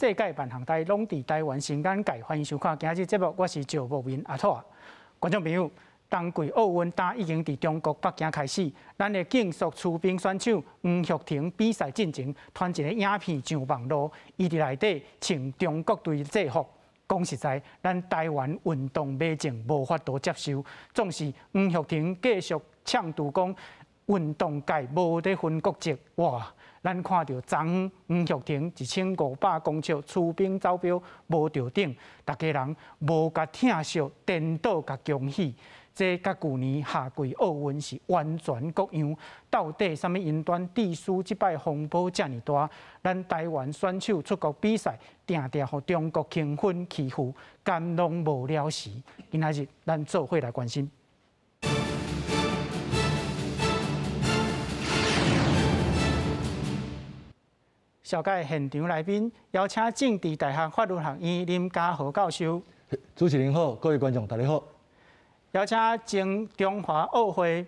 世界万项台拢伫台湾新眼界，欢迎收看今日节目，我是赵慕明阿拓。观众朋友，冬季奥运打已经伫中国北京开始，咱的竞速出兵选手黄玉婷比赛进前传一个影片上网络，伊伫内底穿中国队制服。讲实在，咱台湾运动迷情无法度接受，总是黄玉婷继续呛赌讲运动界无得分国籍，哇！咱看到昨黄玉婷1500公尺出兵走标无着顶，大家人无甲疼惜，颠倒甲恭喜。这甲旧年夏季奥运是完全各样。到底什么因端致使即摆风波这么大？咱台湾选手出国比赛，定定互中国轻分欺负，甘拢无了时。今仔日咱做伙来关心。小介现场来宾邀请政治大学法律学院林家豪教授。主持人好，各位观众大家好。邀请前中华奥会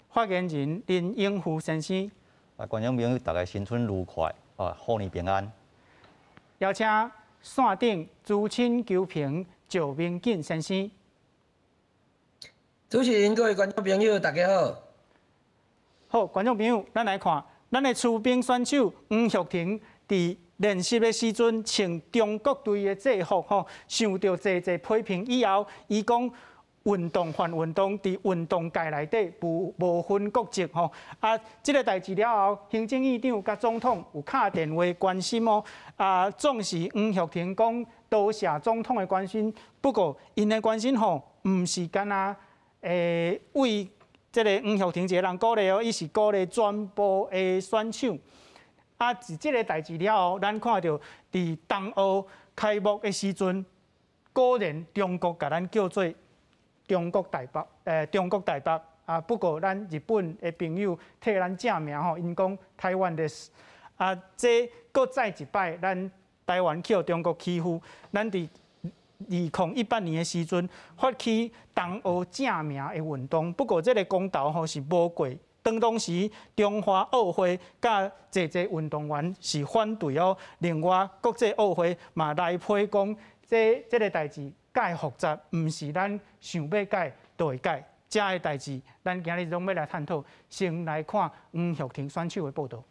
发言人林永富先生。观众朋友，大家新春愉快，虎年平安。邀请线顶资深球评赵明锦先生。主持人、各位观众朋友，大家好。好，观众朋友，咱来看，咱的出兵选手黄玉婷伫练习的时阵穿中国队的制服，受到侪批评以后，伊讲。运动换运动，伫运动界内底无分国籍吼。这个代志了后，行政院长甲总统有敲电话关心哦。总是黄玉婷讲多谢总统的关心，不过因的关心吼，毋是干那为这个黄玉婷一个人鼓励哦，伊是鼓励全部的选手。自这个代志了后，咱看到伫冬奥开幕的时阵，果然中国甲咱叫做。中国台北不过咱日本的朋友替咱正名吼，因讲台湾的这搁再一摆，咱台湾去中国欺负，咱伫2018年的时阵发起冬奥正名的运动，不过这个公道吼是无过。当时中华奥会甲侪运动员是反对哦，另外国际奥会嘛来批讲这个代志。介复杂，毋是咱想要解就会解。这个代志，咱今日拢要来探讨。先来看黄玉婷选手的报道。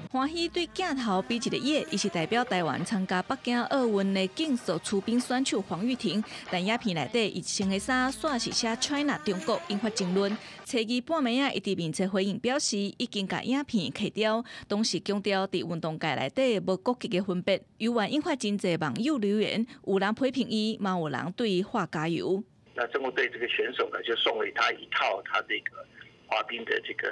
欢喜对镜头比一个耶，伊是代表台湾参加北京奥运的竞速出兵选手黄玉婷，但影片内底伊穿的衫煞是写 China 中国，引发争论。初二半暝啊，伊伫面册回应表示，已经甲影片去掉，当时强调伫运动界内底无国籍的分别，由原引发真侪网友留言，有人批评伊，嘛有人对伊画加油。那中国队这个选手呢，就送了他一套他这个。滑冰的这个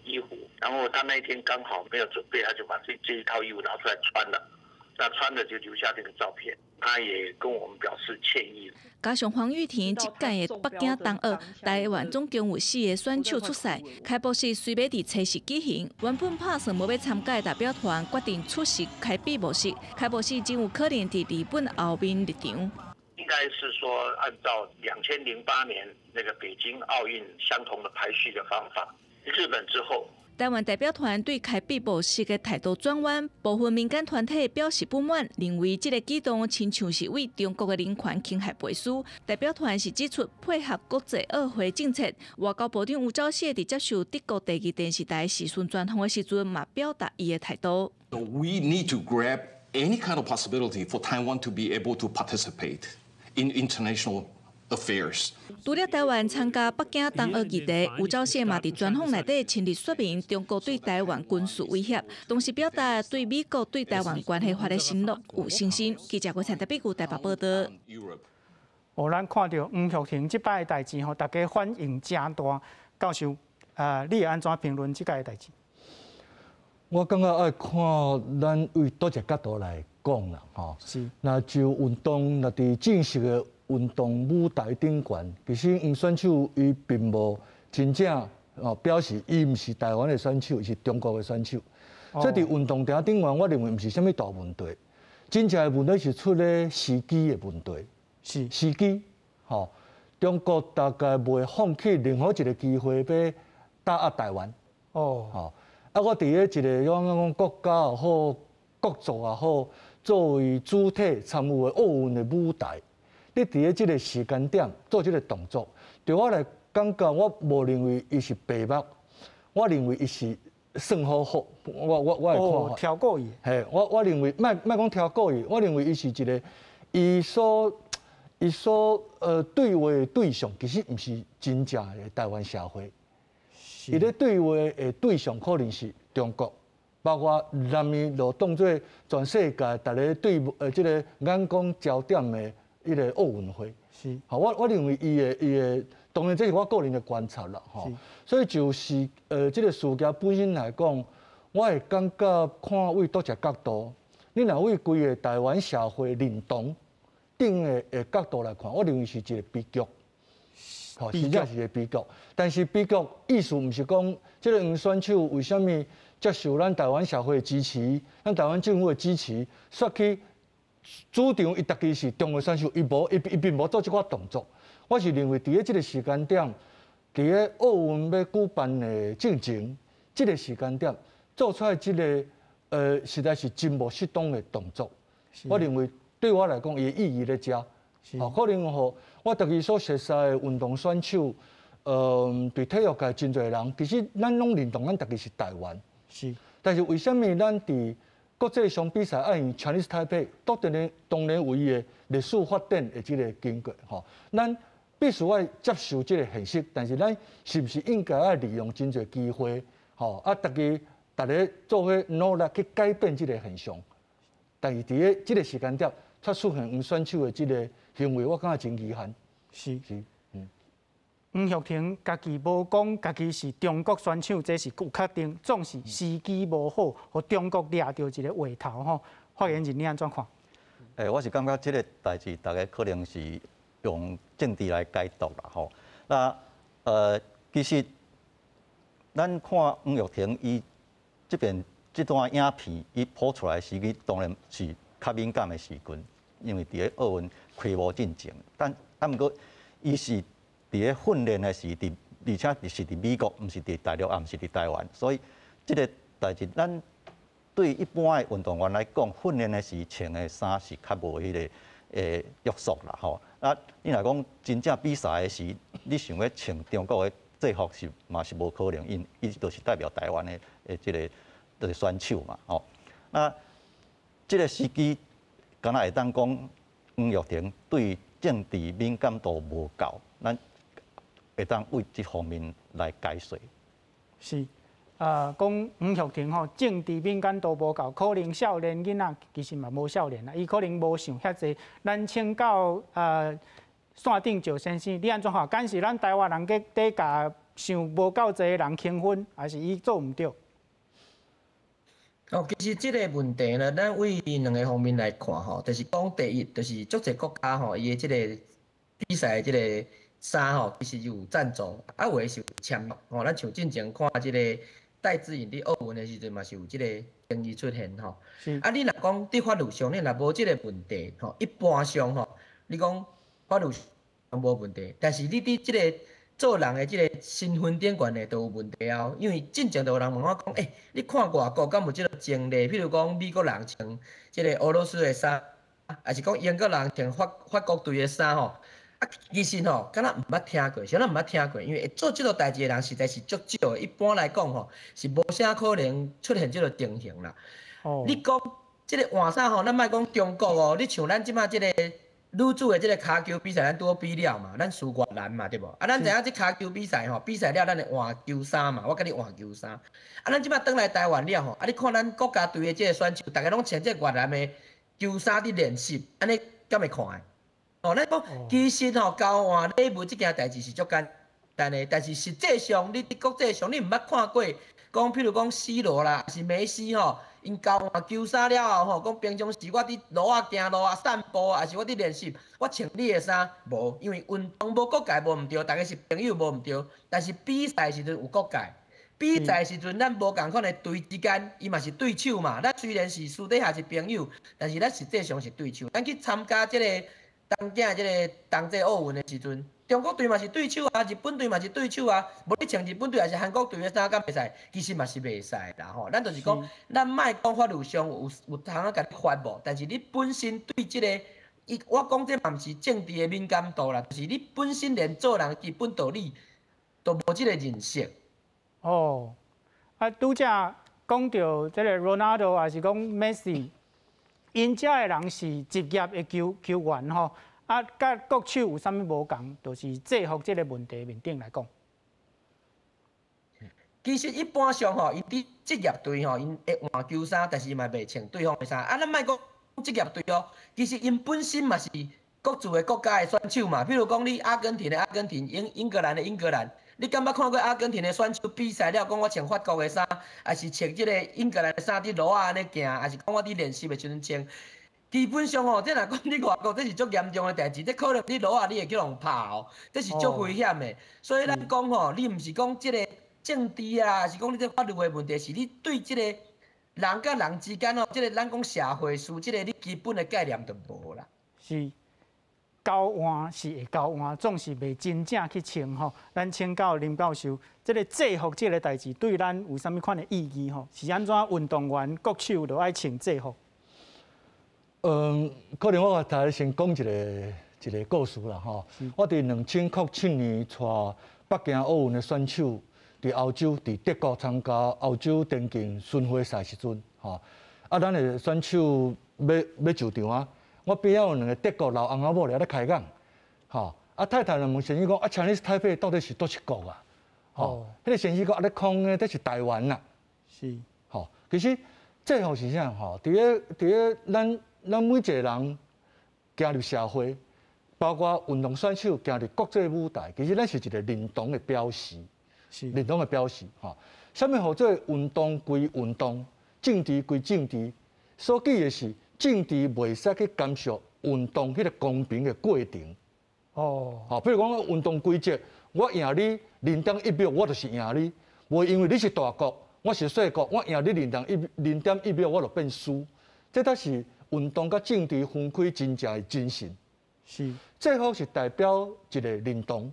衣服，然后他那一天刚好没有准备，他就把这一套衣服拿出来穿了，那穿了就留下这个照片，他也跟我们表示歉意。加上黄玉婷这届的北京冬奥，台湾总共有4个选手出赛，开幕式虽要伫初时举行，原本打算无要参加的代表团决定出席开闭幕式，开幕式真有可能伫日本后面入场。应该是说，按照2008年那个北京奥运相同的排序的方法，日本之后，台湾代表团对开闭幕式的态度转弯，部分民间团体表示不满，认为这个举动亲像是为中国的人权侵害背书。代表团是指出配合国际奥会政策，外交部长吴钊燮伫接受德国第2电视台时讯专访的时阵，嘛表达伊的态度。We need to grab any kind of possibility for Taiwan to be able to participate in international affairs. 除了台湾参加北京冬奥议题，吴钊燮嘛伫专访内底亲自说明中国对台湾军事威胁，同时表达对美国对台湾关系法的承诺有信心。记者郭灿台北台北报道。咱看到黄玉婷这摆的代志吼，大家反应真大。教授，你会安怎评论这届的代志？我感觉爱看咱为多一个角度来讲啦，吼。是。那就运动，那伫正式的运动舞台顶悬，其实因选手伊并无真正表示伊毋是台湾的选手，伊是中国的选手。所以伫运动场顶悬，我认为毋是啥物大问题。真正的问题是出咧时机的问题。是时机，吼。中国大概袂放弃任何一个机会要打压台湾。吼。我伫咧一个讲国家也好，国族也好，作为主体参与的奥运的舞台，你伫咧即个时间点做即个动作，对我来感觉，我无認為伊是白目，我認為伊是算好好。我的看法。挑過伊。係，我認為莫講挑過伊，我認為伊是一個伊所對話的對象，其實毋是真正的台灣社會。伊咧對話的對象可能是中國，包括南面就當作全世界大家對即個眼光焦點的迄個奧運會。是。好，我認為伊的當然這是我個人的觀察啦，吼。所以就是這個事件本身來講，我會感覺看為倒一個角度，你若為規個台灣社會認同頂的角度來看，我認為是一個悲劇。吼，真正是一個悲劇。但是悲劇意思毋是講，這個黃選手為什麼接受咱台灣社會的支持，咱台灣政府的支持，煞去主張伊家己是中國選手，伊並無做這款動作。我是認為，伫咧即個時間點，伫咧奧運要舉辦的進前，即個時間點做出來即個實在是真無適當的動作。我認為對我來講，伊的意義咧遮。可能吼，我家己所熟悉的運動選手，對體育界真濟人，其實咱攏認同咱家己是台灣。是。但是為什麼咱伫國際上比賽愛用 Chinese Taipei，當然有伊的歷史發展的即個經過吼，咱必須要接受這個現實，但是咱是不是應該要利用真濟機會，吼大家做伙努力去改變這個現象。但是伫個這個時間點，出現黃選手的這個行為，我感覺真遺憾。是。黃玉婷家己無講家己是中國選手，這是有確定，總是時機無好，互中國掠到一個話頭吼。發言人你安怎看？我是感覺這個代誌，大家可能是用政治來解讀啦吼。那其實咱看黃玉婷伊這邊這段影片伊播出來時機，當然是較敏感的時陣，因為佇個奧運開幕進前，但毋過伊是佇個訓練的時陣，而且是佇美國，毋是佇大陸，也毋是佇台灣，所以這個代誌咱對一般的運動員來講，訓練的時穿的衫是較無迄個約束啦吼。啊，你若講真正比賽的時，你想要穿中國的制服是嘛是無可能，因伊就是代表台灣的即個選手嘛吼。那即個時機，敢若會當講黃玉婷對政治敏感度無夠，咱會當為這方面來解說。是。講黃玉婷吼，政治敏感度無夠，可能少年囡仔其實嘛無少年啦，伊可能無想遐濟。咱請到線頂趙先生，你安怎看？敢是咱台灣人伫甲想無夠濟人輕分，還是伊做毋對？其實這個問題呢，咱為兩個方面來看吼，就是講第一，就是足儕國家吼，伊的這個比賽的這個衫吼，其實有贊助，有的是有簽約吼。咱像之前看這個戴資穎佇奧運的時陣嘛是有這個爭議出現吼。你若講佇法律上，你若無這個問題吼，一般上吼，你講法律上無問題，但是你佇這個做人的這個身份頂懸的都有問題啊。因為之前就有人問我講，你看外國敢有這個前例？譬如講美國人穿這個俄羅斯的衫，還是講英國人穿法國隊的衫吼？其實吼，敢若毋捌聽過，啥咱毋捌聽過，因為會做即個代誌的人實在是足少的。一般來講吼，是無啥可能出現即個情形啦。你講即個換衫吼，咱莫講中國哦，你像咱即馬即個女子的即個骹球比賽，咱拄好比了嘛，咱輸越南嘛，對無？咱知影即骹球比賽吼，比賽了咱會換球衫嘛，我甲你換球衫。咱即馬轉來台灣了吼，你看咱國家隊的即個選手，大家攏穿即個越南的球衫佇練習，安尼敢會看的？咱講其實吼，交換禮物這件代誌是足簡單的，但是實際上你佇國際上你毋捌看過，講譬如講 C 羅啦，還是梅西吼，因交換球衫了後吼，講平常時我佇路啊行路啊散步啊，還是我佇練習，我穿你的衫無，因為運動無國界無毋對，大家是朋友無毋對，但是比賽時陣有國界。比賽時陣，咱無共款的隊之間，伊嘛是對手嘛。咱雖然是私底下是朋友，但是咱實際上是對手。咱去參加即個東京即個冬季奧運的時陣，中国队嘛是对手啊，日本队嘛是对手啊，无你穿日本队还是韩国队的衫，敢袂使？其实嘛是袂使啦吼。咱就是讲，咱莫讲法律上有通啊，甲你罚无，但是你本身对即个，我讲这嘛毋是政治的敏感度啦，就是你本身连做人基本道理都无即个认识。哦，啊，拄则讲到即个 Ronaldo 还是讲 Messi， 因遮的人是职业的球员吼。啊，甲国手有啥物无共？就是制服这个问题面顶来讲。其实一般上吼，因伫职业队吼，因会换球衫，但是嘛袂穿对方的衫。啊，咱莫讲职业队哦，其实因本身嘛是各自的国家的选手嘛。比如讲你阿根廷的阿根廷，英格兰的英格兰，你敢捌看过阿根廷的选手比赛了？讲我穿法国的衫，还是穿即个英格兰的衫伫路啊安尼行，还是讲我伫练习的时阵穿？基本上吼，这若讲你外国，这是足严重的代志，这可能你落啊，你会叫人拍哦，这是足危险的。所以咱讲吼，你毋是讲即个政治啊，还是讲你这法律的问题，是你对即个人甲人之间哦，即个咱讲社会事，即个你基本的概念都无啦。是交换是会交换，总是袂真正去穿吼。咱请教林教授，这个制服这个代志对咱有啥物款的意义吼？是安怎运动员国手就爱穿制服？可能我大家先讲一个故事啦吼。我伫2007年带北京奥运的选手伫欧洲伫德国参加欧洲电竞巡回赛时阵，吼啊，咱的选手要上场啊，我边仔有2个德国老翁仔某咧开讲，吼啊太太就问先生讲啊，Chinese Taipei到底是倒一国啊？吼，迄个先生讲啊，咧空的，这是台湾啦。是，吼，其实制服是啥吼？伫咧咱每一个人加入社会，包括运动选手加入国际舞台，其实咱是一个认同的标识，认同的标识吼。啥物叫做运动归运动，政治归政治？所记的是政治袂使去干涉运动迄个公平的过程。哦，好，比如讲运动规则，我赢你0.1秒，我就是赢你，袂因为你是大国，我是小国，我赢你0.1秒，我就变输。这才是运动甲政治分开真正的精神。是，制服是代表一个认同，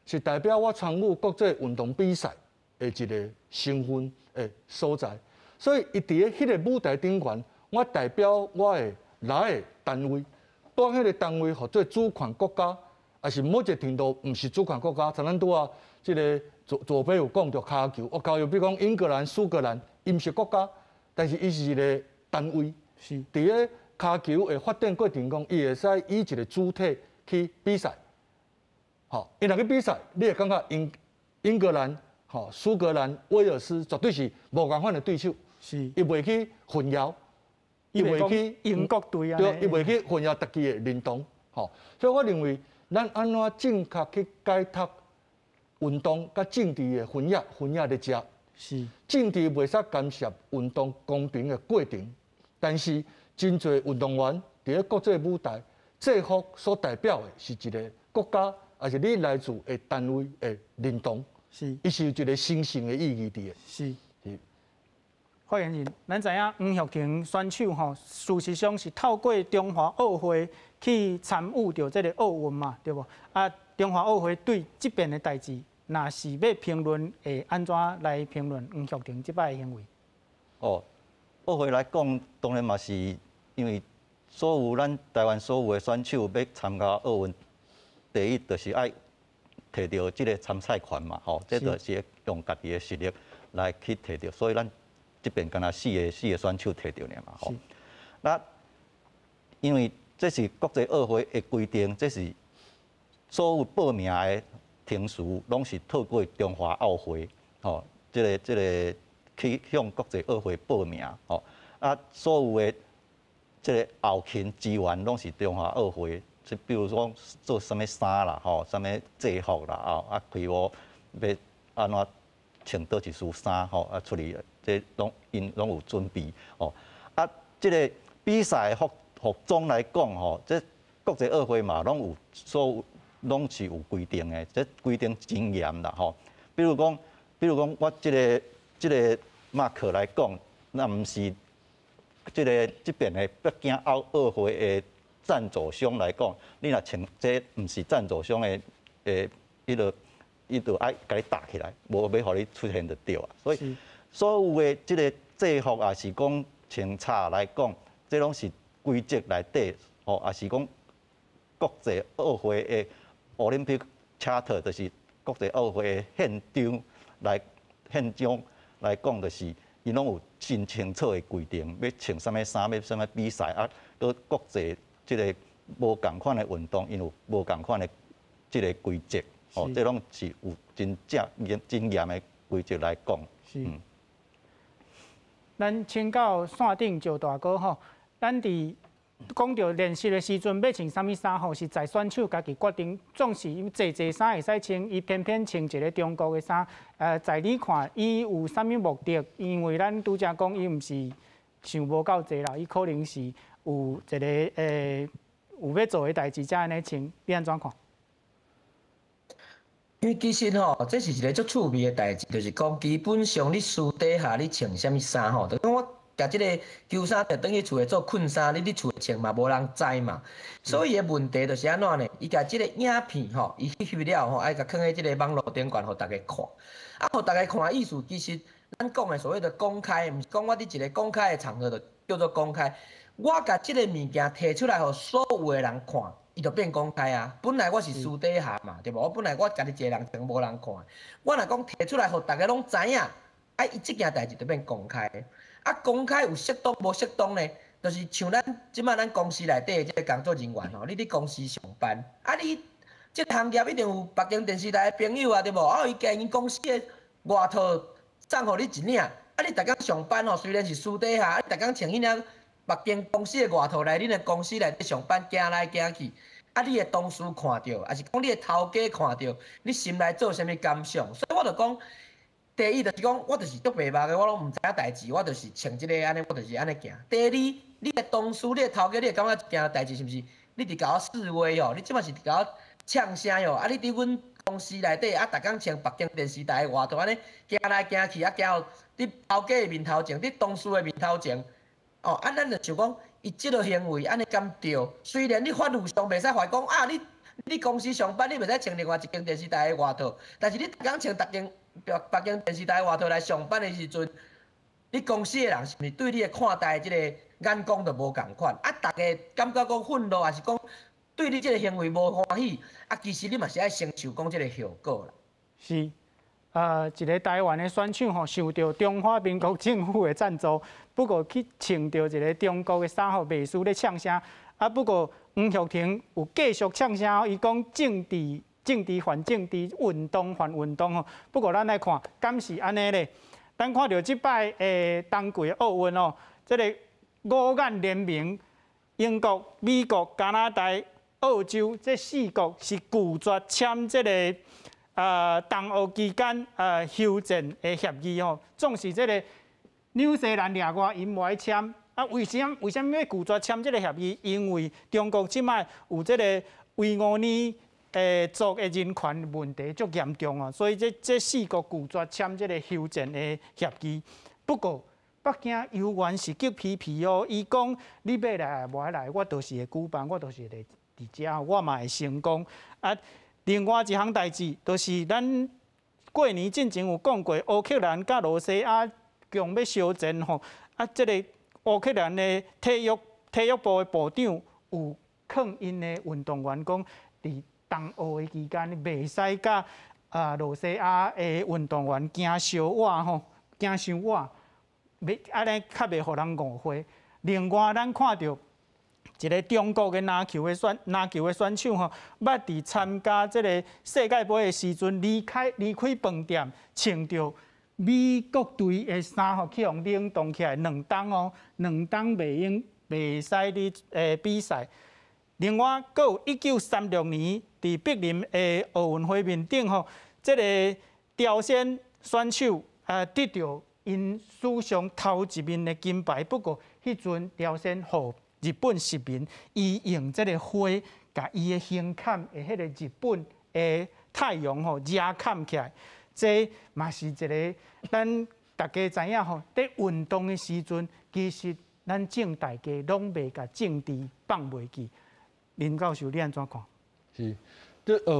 是代表我参与国际运动比赛的一个身份的所在。所以，伊伫咧迄个舞台顶悬，我代表我的来的单位，当迄个单位或做主权国家，还是某一个程度毋是主权国家。像咱拄啊，即个左边有讲到骹球，我交由比如讲英格兰、苏格兰，伊毋是国家，但是伊是一个单位。是，伫咧骹球的发展过程中，伊会使以一个主体去比赛。好，伊若去比赛，你会感觉英格兰、吼苏格兰、威尔斯绝对是无共款的对手。是，伊袂去混淆，伊袂去英国队啊，对，伊袂去混淆大家的认同。吼，所以我认为，咱安怎正确去解读运动甲政治的分野咧遮。是，政治袂使干涉运动公平的过程。但是，真侪运动员伫咧国际舞台，制服所代表的是一个国家，还是你来自的单位的认同，是，伊是有一个神圣的意义伫的。是。发言人，咱知影黄玉婷选手吼，事实上是透过中华奥会去参与到这个奥运嘛，对无？啊，中华奥会对这边的代志，若是要评论，会安怎来评论黄玉婷这摆的行为？哦。奥会来讲，当然嘛是因为所有咱台湾所有的选手要参加奥运，第一就是爱摕到即个参赛权嘛，吼，这就是用家己的实力来去摕到，所以咱这边敢若四个选手摕到尔嘛，吼。那因为这是国际奥会的规定，这是所有报名的程序拢是透过中华奥会，吼，这个。去向国际奥会报名，吼啊，所有的即个后勤资源拢是中华奥会，即比如说做啥物衫啦，吼，啥物制服啦，吼啊，开幕要安怎穿倒一束衫，吼啊，出去即因拢有准备，吼啊，即个比赛服装来讲，吼，即国际奥会嘛，拢拢是有规定的，即规定真严啦，吼，比如讲我即个马克来讲，那毋是这边的北京奥会的赞助商来讲，你若穿这毋是赞助商的伊就爱甲你搭起来，无要互你出现就对啊。所以所有的即个制服也是讲穿插来讲，这拢是规则内底，也是讲国际奥会的Olympic Charter， 就是国际奥会的宪章来讲，就是伊拢有真清楚的规定，要穿啥物衫，要啥物比赛啊，搁国际即个无共款的运动，因有无共款的即个规则。这拢是有真严的规则来讲。是。咱请教线顶赵大哥吼，咱伫讲到练习的时阵要穿啥物衫吼，是在选手家己决定。总是伊济衫会使穿，伊偏偏穿一个中国的衫。在你看，伊有啥物目的？因为咱拄则讲，伊毋是想无够济啦，伊可能是有一个有要做的代志才安尼穿。你安怎看？因为其实吼，这是一个足趣味的代志，就是讲基本上你私底下你穿啥物衫吼，就讲我甲即个球衫就等于厝诶做困衫，你厝诶穿嘛无人知嘛。所以伊诶问题就是安怎呢？伊甲即个影片吼，伊翕了吼，爱甲放喺即个网络顶悬，互大家看。啊，互大家看意思，其实咱讲诶所谓的公开，毋是讲我伫一个公开诶场合就叫做公开。我甲即个物件摕出来，互所有诶人看。伊就变公开啊！本来我是私底下嘛，对无？我本来我家己一个人穿，无人看。我若讲摕出来，互大家拢知影，啊，伊即件代志就变公开。啊，公开有适当无适当呢？就是像即摆咱公司内底的即个工作人员吼，你伫公司上班，啊，你即个行业一定有北京电视台的朋友啊，对无？啊，伊经营公司的外套送互你一领，啊，你逐工上班吼，虽然是私底下，啊，你逐工穿迄领。北京公司的外套来恁的公司内底上班，行来行去，啊，你的同事看到，还是讲你的头家看到，你心内做啥物感想？所以我就讲，第一就是讲，我就是足白目的，我拢毋知影代志，我就是穿即个安尼，我就是安尼行。第二，你的同事、你的头家，你会感觉一件代志是毋是？你伫甲我示威哦，你即摆是伫甲我呛声哟，啊，你伫阮公司内底啊，逐工穿北京电视台的外套安尼行来行去，啊，行到你头家的面头前，你同事的面头前。哦，啊，咱就想讲，伊即个行为安尼敢对？虽然你法律上袂使怀讲啊，你公司上班你袂使穿另外一间电视台的外套，但是你逐工穿北京电视台的外套来上班的时阵，你公司的人是毋是对你的看待即个眼光就无共款？啊，大家感觉讲愤怒，还是讲对你即个行为无欢喜？啊，其实你嘛是爱承受讲即个后果啦。是。一个台湾的选手吼，受到中华民国政府的赞助，不过去穿着一个中国的衫吼，袂输咧呛声。啊，不过黄玉婷有继续呛声，伊讲政治还政治，运动还运动吼。不过咱来看，敢是安尼咧？咱看到即摆冬季奥运哦，即个五眼联盟，英国、美国、加拿大、澳洲这4国是拒绝签即个。冬奥期间休战的协议吼，总是这个纽西兰掠外因无爱签啊？为什么要拒绝签这个协议？因为中国即摆有这个维吾尔族的人权问题足严重啊，所以这4国拒绝签这个休战的协议。不过北京犹原是激皮皮哦，伊讲你要来无来，我就是会举办，我就是会伫遮，我嘛会成功啊。另外一项代志，就是咱过年之前有讲过，乌克兰甲罗西亚强要相战吼，啊，这个乌克兰的体育部的部长有抗因的运动员讲，伫冬奥的期间袂使甲罗西亚的运动员行相晚吼，行伤晚，袂安尼较袂互人误会。另外，咱看到。一个中国的篮球的选手吼，捌伫参加这个世界杯的时阵，离开饭店，穿着美国队的衫吼，去互冷冻起来2冬哦，2冬袂使伫比赛。另外，阁有1936年伫柏林的奥运会面顶吼，这个朝鲜选手得到因史上头一面的金牌，不过迄阵朝鲜互日本市民伊用这个花，甲伊的胸坎的迄个日本的太阳吼热砍起来，这嘛是一个咱大家知影吼，在运动的时阵，其实咱正大家拢袂甲政治放袂记。林教授，你安怎看？是，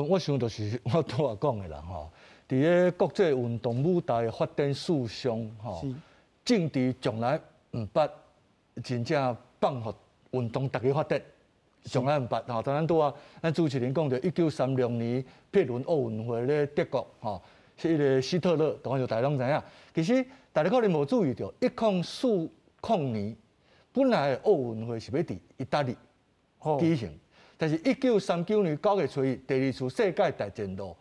我想就是我拄仔讲的啦吼，伫个国际运动舞台发展史上吼，政治从来毋捌真正放互运动大家发展，从来毋捌吼。当然拄啊，咱主持人讲着1936年柏林奥运会咧德国吼，是迄个希特勒，当然就大家拢知影。其实大家可能无注意到，1940年本来奥运会是要伫意大利举行。但是1939年9月初一，第二次世界大战就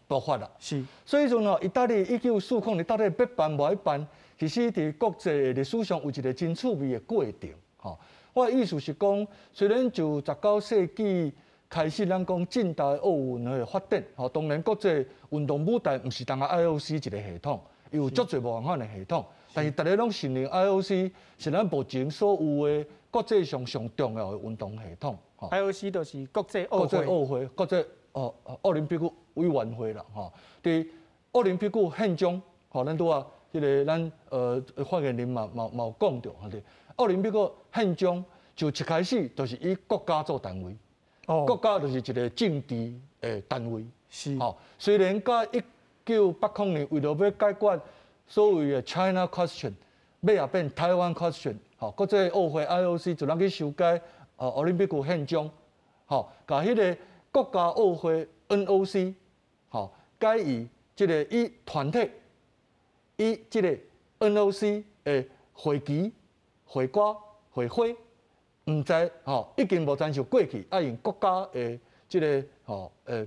爆发啦。是，所以说呢，意大利1940年到底要办无爱办，其实伫国际历史上有一个真趣味的过程。吼，我的意思是讲，虽然就19世纪开始，咱讲近代奥运的发展，吼，当然国际运动舞台毋是当个 IOC 一个系统，有足侪无共款的系统，但是大家拢承认 IOC 是咱目前所有的国际上上重要的运动系统。IOC 就是国际奥会、国际奥林匹克委员会啦，吼。伫奥林匹克宪章，吼，咱拄啊，迄个咱发言人嘛有讲到，吼，奥林匹克宪章就一开始就是以国家做单位，国家就是一个政治的单位，是，吼。虽然甲1980年为了要解决所谓的 China Question， 尾也变台湾 Question， 吼，国际奥会 IOC 就咱去修改。奥林匹克宪章，吼，甲迄个国家奥会 NOC， 吼，改以即个以团体，以即个 NOC 的会旗、会歌、会徽，毋知吼已经无遵守过去，要用国家的即个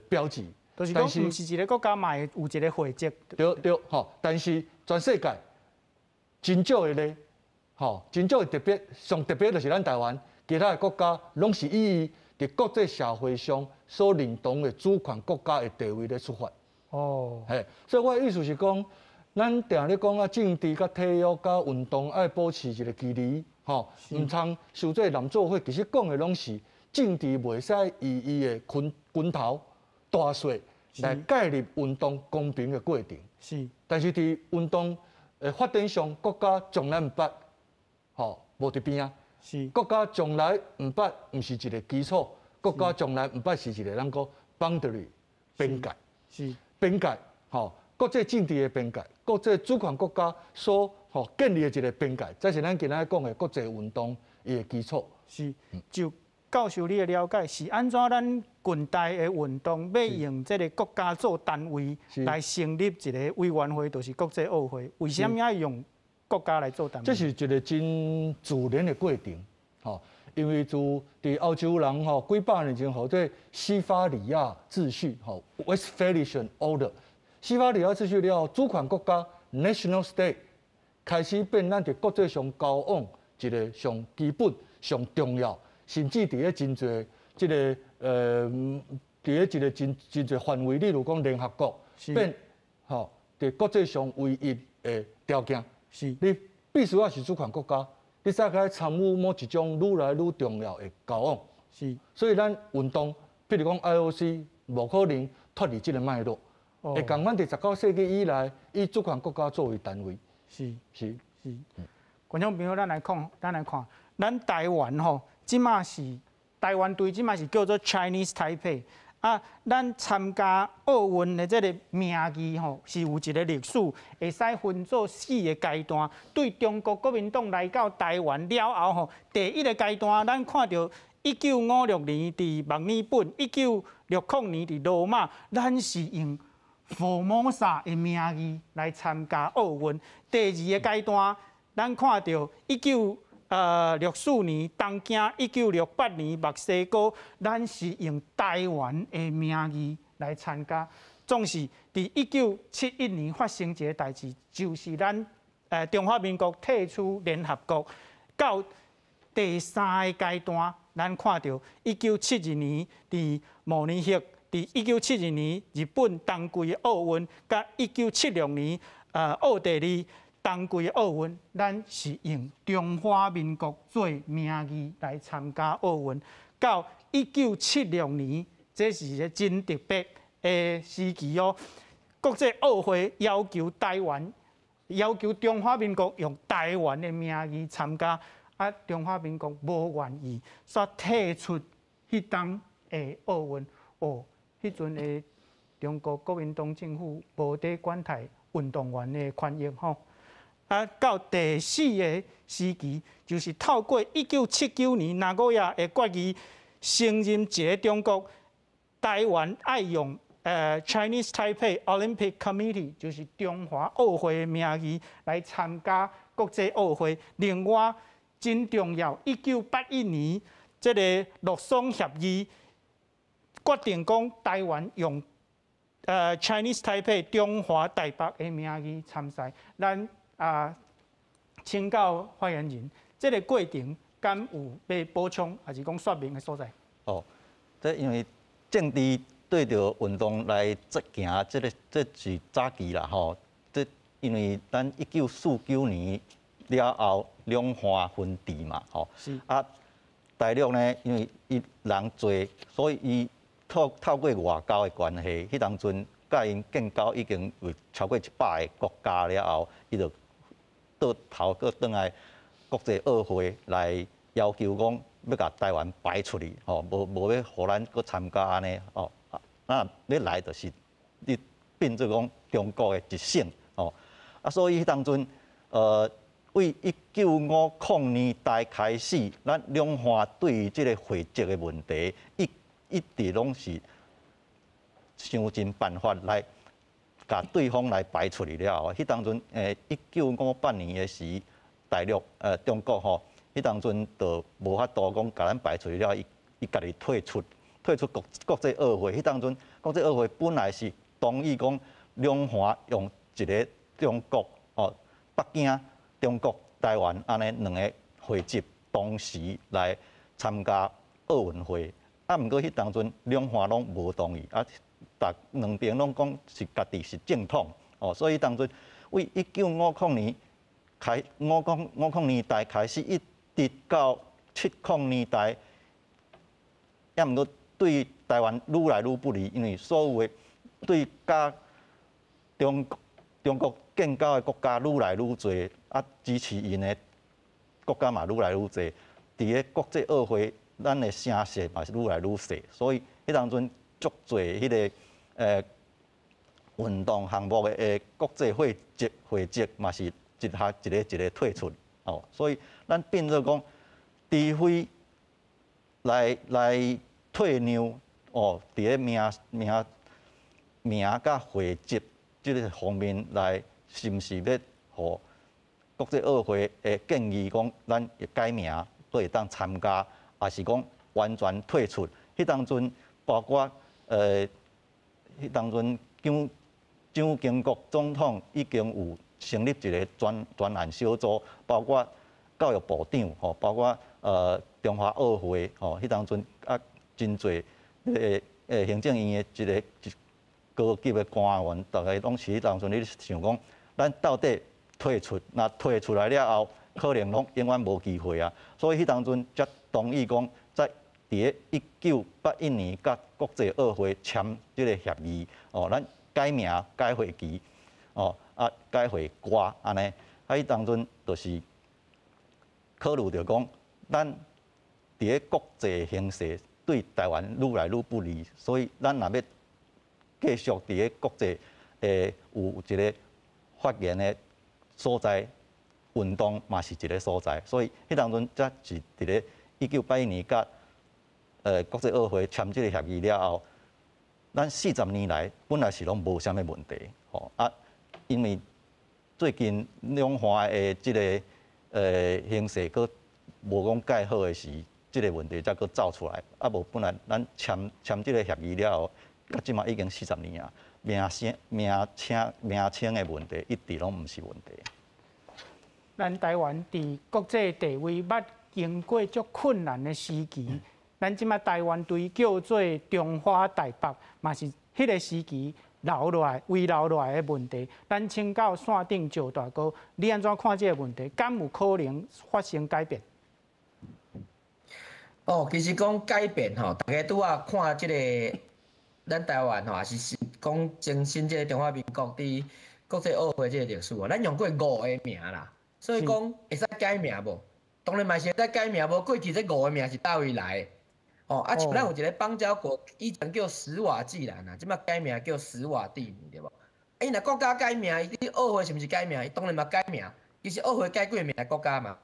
标志。就是讲，毋是一个国家嘛会有一个会籍。对，吼，但是全世界真少的咧，吼，真少的特别，上特别就是咱台湾。其他的国家拢是以伫国际社会上所认同的主权国家的地位咧出发。嘿，所以我的意思是讲，咱定咧讲啊，政治、甲体育、甲运动爱保持一个距离，吼，毋通受这南做伙。其实讲的拢是政治袂使以伊的拳头大势来介入运动公平的过程。是，但是伫运动发展上，国家从来毋捌，吼，无伫边啊。是国家从来毋捌，毋是一个基础。国家从来毋捌是一个咱讲 boundary 边界，是边界，吼，国际政治的边界，国际主权国家所建立的一个边界，这是咱今仔讲的国际运动伊的基础。是，就教授你的了解，是安怎咱近代的运动要用这个国家做单位来成立一个委员会，就是国际奥会，为什么要用？国家来做单位，这是一个真自然的过程，吼，因为伫欧洲人吼几百年前吼这西法利亚秩序吼 Westphalian Order， 西法利亚秩序了后，主权国家 National State 开始变咱伫国际上交往一个上基本、上重要，甚至伫咧真侪即个伫咧一个真侪范围，例如讲联合国变吼伫国际上唯一的条件。是，你必须要是主权国家，你才可以参与某一种愈来愈重要的交往。是，所以咱运动，譬如讲 IOC， 无可能脱离这个脉络。会共阮伫19世纪以来，以主权国家作为单位。是。观众朋友，咱来看，咱台湾吼，即马是台湾队，即马是叫做 Chinese Taipei。啊，咱参加奥运的这个名义吼，是有一个历史，会使分做4个阶段。对中国国民党来到台湾了后吼，第一个阶段，咱看到1956年伫墨尔本，1960年伫罗马，咱是用福摩萨的名义来参加奥运。第二个阶段，咱看到64年东京，1968年墨西哥，咱是用台湾的名义来参加。总是伫1971年发生一个代志，就是咱中华民国退出联合国。到第3个阶段，咱看到1972年伫慕尼黑，伫1972年日本冬季的奥运，甲1976年奥地利。冬季的奥运，咱是用中华民国做名义来参加奥运。到1976年，这是一个真特别的时期哦。国际奥会要求台湾，要求中华民国用台湾的名义参加，啊，中华民国无愿意，煞退出迄当的奥运。哦，迄阵的中国国民党政府无伫管台运动员的权益吼。啊，到第4个时期，就是透过1979年名古屋的决议，承认一个中国台湾爱用Chinese Taipei Olympic Committee， 就是中华奥会的名义来参加国际奥会。另外，真重要，1981年这个洛桑协议决定讲台湾用Chinese Taipei 中华台北的名义参赛。咱请教发言人，这个过程敢有被补充，还是讲说明的所在？哦，这因为政治对着运动来行，这是早期啦吼。这因为咱1949年了后两岸分治嘛，吼。是。啊，大陆呢，因为伊人多，所以伊透过外交的关系，迄当阵甲因建交已经有超过100个国家了后，伊就倒头搁转来国际奥会来要求讲要甲台湾排出去，吼，无要互咱搁参加安尼，哦，那要来就是你变做讲中国的一省，哦，啊，所以迄当阵，为1950年代开始，咱两岸对于即个会籍的问题，一直拢是想尽办法来。甲对方来排出去了后，迄当阵1958年的时，大陆中国吼，迄当阵就无法度讲甲咱排出去了，伊家己退出国际奥会。迄当阵国际奥会本来是同意讲两岸用一个中国哦，北京、中国、台湾安尼两个会籍同时来参加奥运会。啊，毋过迄当阵两岸拢无同意啊。两边拢讲是家己是正统哦，所以当阵为1950年50年代开始，一直到70年代，也毋过对台湾愈来愈不利，因为所有的对甲中国建交的国家愈来愈多，啊支持因的国家嘛愈来愈多，伫个国际奥会，咱的声势嘛是愈来愈细，所以迄当阵足侪迄个。运动项目的国际会籍嘛是一个退出哦，所以咱变做讲，除非来退让哦，伫个名甲会籍即个方面来，是毋是要互国际奥会的建议讲，咱改名都会当参加，还是讲完全退出？迄当阵包括迄当阵蒋经国总统已经有成立一个专案小组，包括教育部长吼，包括中华奥会吼，迄当阵啊真侪行政院的一个高级的官员，大概拢是迄当阵咧想讲，咱到底退出，那退出来了后，可能拢永远无机会啊。所以迄当阵才同意讲，在伫个1981年甲国际奥会签即个协议，哦，咱改名、改会期，哦，啊，改会歌安尼，迄当阵就是考虑着讲，咱伫个国际形势对台湾愈来愈不利，所以咱若要继续伫个国际有一个发言的所在，运动嘛是一个所在，所以迄当阵才是伫个1981年甲国际奥会签即个协议了后，咱40年来本来是拢无啥物问题，吼啊，因为最近两岸的即个形势佫无讲介好的时，即个问题才佫走出来，啊无本来咱签即个协议了后，到即嘛已经40年啊，名称的问题一直拢毋是问题。咱台湾伫国际地位捌经过足困难的时期。咱即马台湾队叫做中华台北，嘛是迄个时期留落来的问题。咱请教线顶赵大哥，你安怎看这个问题？敢有可能发生改变？哦，其实讲改变吼，大家拄啊看即个咱台湾吼，也是讲征新即个中华民国伫国际奥会即个历史啊，咱用过5个名啦，所以讲会使改名无？当然嘛是会使改名无？过去这5个名是倒位来的？哦，啊，像咱有一个邦交国，以前叫史瓦济兰啊，即摆改名叫史瓦蒂尼，对无？伊若国家改名，伊奥会是毋是改名？伊当然嘛改名。其实奥会改过名的国家嘛，